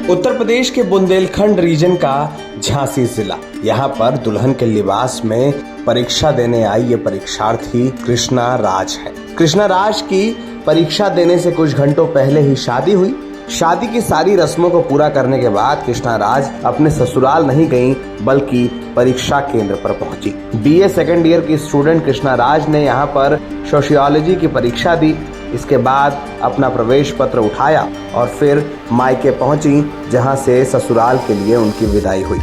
उत्तर प्रदेश के बुंदेलखंड रीजन का झांसी जिला, यहाँ पर दुल्हन के लिबास में परीक्षा देने आई ये परीक्षार्थी कृष्णा राज है। कृष्णा राज की परीक्षा देने से कुछ घंटों पहले ही शादी हुई। शादी की सारी रस्मों को पूरा करने के बाद कृष्णा राज अपने ससुराल नहीं गईं, बल्कि परीक्षा केंद्र पर पहुंची। बीए सेकेंड ईयर की स्टूडेंट कृष्णा राज ने यहाँ पर सोशियोलॉजी की परीक्षा दी। इसके बाद अपना प्रवेश पत्र उठाया और फिर मायके पहुंची, जहां से ससुराल के लिए उनकी विदाई हुई।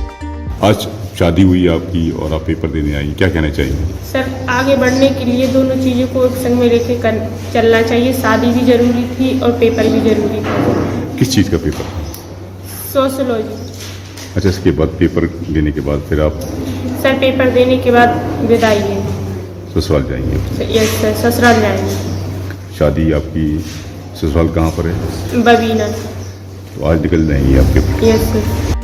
आज शादी हुई आपकी और आप पेपर देने आई, क्या कहना चाहिए? सर, आगे बढ़ने के लिए दोनों चीज़ों को एक संग में लेके चलना चाहिए। शादी भी जरूरी थी और पेपर भी जरूरी था। किस चीज़ का पेपर? सोशियोलॉजी। अच्छा, इसके बाद पेपर देने के बाद फिर आप? सर, पेपर देने के बाद विदाई है। ससुराल जाएंगे? यस सर, ससुराल जाएंगे। शादी आपकी ससुराल कहाँ पर है? बबीना। तो आज निकल जाएंगे आपके? Yes sir.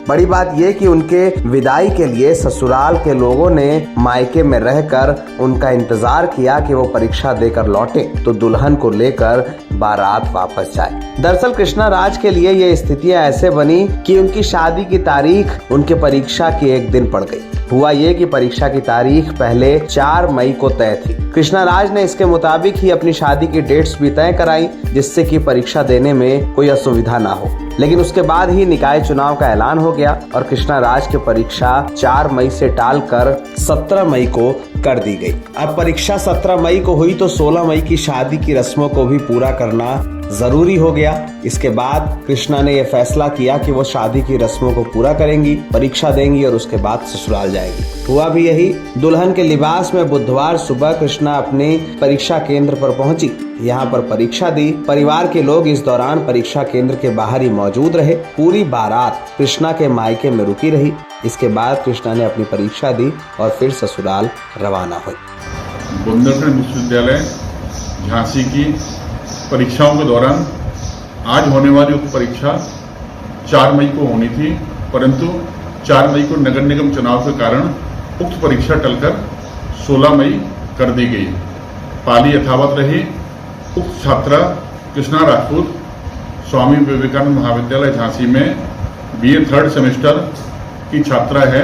बड़ी बात यह कि उनके विदाई के लिए ससुराल के लोगों ने मायके में रहकर उनका इंतजार किया कि वो परीक्षा देकर लौटे तो दुल्हन को लेकर बारात वापस जाए। दरअसल कृष्णा राज के लिए ये स्थितियां ऐसे बनी कि उनकी शादी की तारीख उनके परीक्षा की एक दिन पड़ गई। हुआ ये कि परीक्षा की तारीख पहले 4 मई को तय थी। कृष्णा राज ने इसके मुताबिक ही अपनी शादी की डेट्स भी तय कराई, जिससे कि परीक्षा देने में कोई असुविधा ना हो। लेकिन उसके बाद ही निकाय चुनाव का ऐलान हो गया और कृष्णा राज की परीक्षा 4 मई से टालकर 17 मई को कर दी गई। अब परीक्षा 17 मई को हुई तो 16 मई की शादी की रस्मों को भी पूरा करना जरूरी हो गया। इसके बाद कृष्णा ने यह फैसला किया कि वो शादी की रस्मों को पूरा करेंगी, परीक्षा देंगी और उसके बाद ससुराल जाएगी। हुआ भी यही। दुल्हन के लिबास में बुधवार सुबह कृष्णा अपने परीक्षा केंद्र पर पहुंची। यहाँ पर परीक्षा दी। परिवार के लोग इस दौरान परीक्षा केंद्र के बाहर ही मौजूद रहे। पूरी बारात कृष्णा के मायके में रुकी रही। इसके बाद कृष्णा ने अपनी परीक्षा दी और फिर ससुराल रवाना हुई। बुंदेलखंड विश्वविद्यालय झांसी की परीक्षाओं के दौरान आज होने वाली उक्त परीक्षा 4 मई को होनी थी, परंतु 4 मई को नगर निगम चुनाव के कारण उक्त परीक्षा टलकर 16 मई कर दी गई। पाली यथावत रही। उक्त छात्रा कृष्णा राजपूत स्वामी विवेकानंद महाविद्यालय झांसी में बीए 3rd सेमेस्टर की छात्रा है।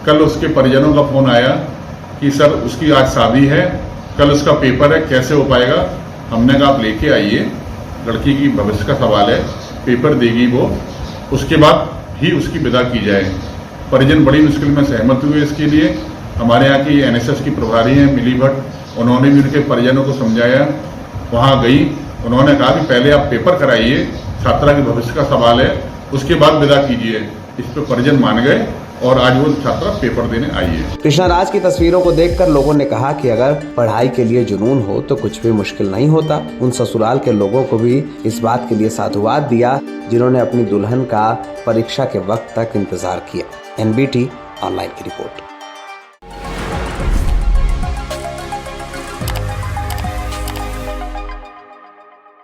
कल उसके परिजनों का फोन आया कि सर उसकी आज शादी है, कल उसका पेपर है, कैसे हो पाएगा? हमने कहा आप लेके आइए, लड़की की भविष्य का सवाल है, पेपर देगी वो, उसके बाद ही उसकी विदा की जाए। परिजन बड़ी मुश्किल में सहमत हुए इसके लिए। हमारे यहाँ की एनएसएस की प्रभारी हैं मिली भट्ट, उन्होंने भी उनके परिजनों को समझाया। वहाँ गई, उन्होंने कहा कि पहले आप पेपर कराइए, छात्रा के भविष्य का सवाल है, उसके बाद विदा कीजिए। इस पर परिजन मान गए और आज वो छात्रा पेपर देने आई है। कृष्णा राज की तस्वीरों को देखकर लोगों ने कहा कि अगर पढ़ाई के लिए जुनून हो तो कुछ भी मुश्किल नहीं होता। उन ससुराल के लोगों को भी इस बात के लिए साधुवाद दिया जिन्होंने अपनी दुल्हन का परीक्षा के वक्त तक इंतजार किया। NBT ऑनलाइन की रिपोर्ट।